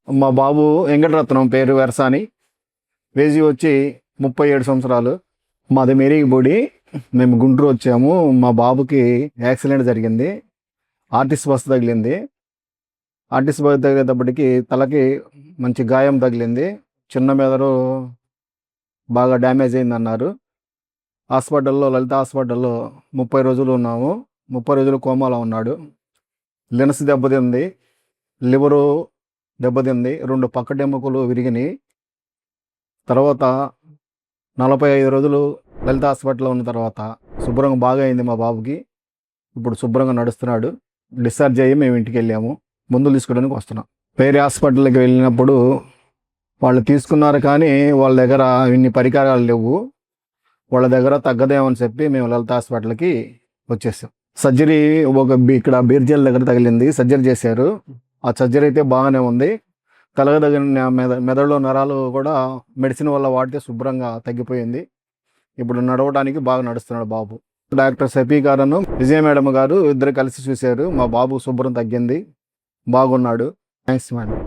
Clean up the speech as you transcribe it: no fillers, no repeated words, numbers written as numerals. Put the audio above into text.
మా బాబు వెంకటరత్నం, పేరు వెరసాని, వేజీ వచ్చి 37 సంవత్సరాలు. మాది మేరీగిబూడి. మేము గుంటూరు వచ్చాము. మా బాబుకి యాక్సిడెంట్ జరిగింది. ఆర్టీసీ బస్సు తగిలింది. ఆర్టీసీ బస్సు తగిలేటప్పటికి తలకి మంచి గాయం తగిలింది. చిన్న మెదడు బాగా డ్యామేజ్ అయిందన్నారు. లలిత హాస్పిటల్లో 30 రోజులు ఉన్నాము. 30 రోజులు కోమాలో ఉన్నాడు. లెన్స్ దెబ్బతింది, లివరు దెబ్బతింది, 2 పక్కటెముకలు విరిగినాయి. తర్వాత 45 రోజులు లలిత హాస్పిటల్లో ఉన్న తర్వాత శుభ్రంగా బాగా అయింది మా బాబుకి. ఇప్పుడు శుభ్రంగా నడుస్తున్నాడు. డిశ్చార్జ్ అయ్యి మేము ఇంటికి వెళ్ళాము. మందులు తీసుకోవడానికి వస్తున్నాం. వేరే హాస్పిటల్కి వెళ్ళినప్పుడు వాళ్ళు తీసుకున్నారు, కానీ వాళ్ళ దగ్గర ఇన్ని పరికరాలు లేవు. వాళ్ళ దగ్గర తగ్గదేమని చెప్పి మేము లలిత హాస్పిటల్కి వచ్చేసాం. సర్జరీ ఇక్కడ బీర్జల్ దగ్గర తగిలింది, సర్జరీ చేశారు. ఆ సర్జరీ అయితే బాగానే ఉంది. తలకు తగిన మెదడులో నరాలు కూడా మెడిసిన్ వల్ల వాడితే శుభ్రంగా తగ్గిపోయింది. ఇప్పుడు నడవడానికి బాగా నడుస్తున్నాడు బాబు. డాక్టర్ సఫీ గారు, విజయ మేడం గారు ఇద్దరు కలిసి చూశారు. మా బాబు శుభ్రం తగ్గింది, బాగున్నాడు. Thanks madam.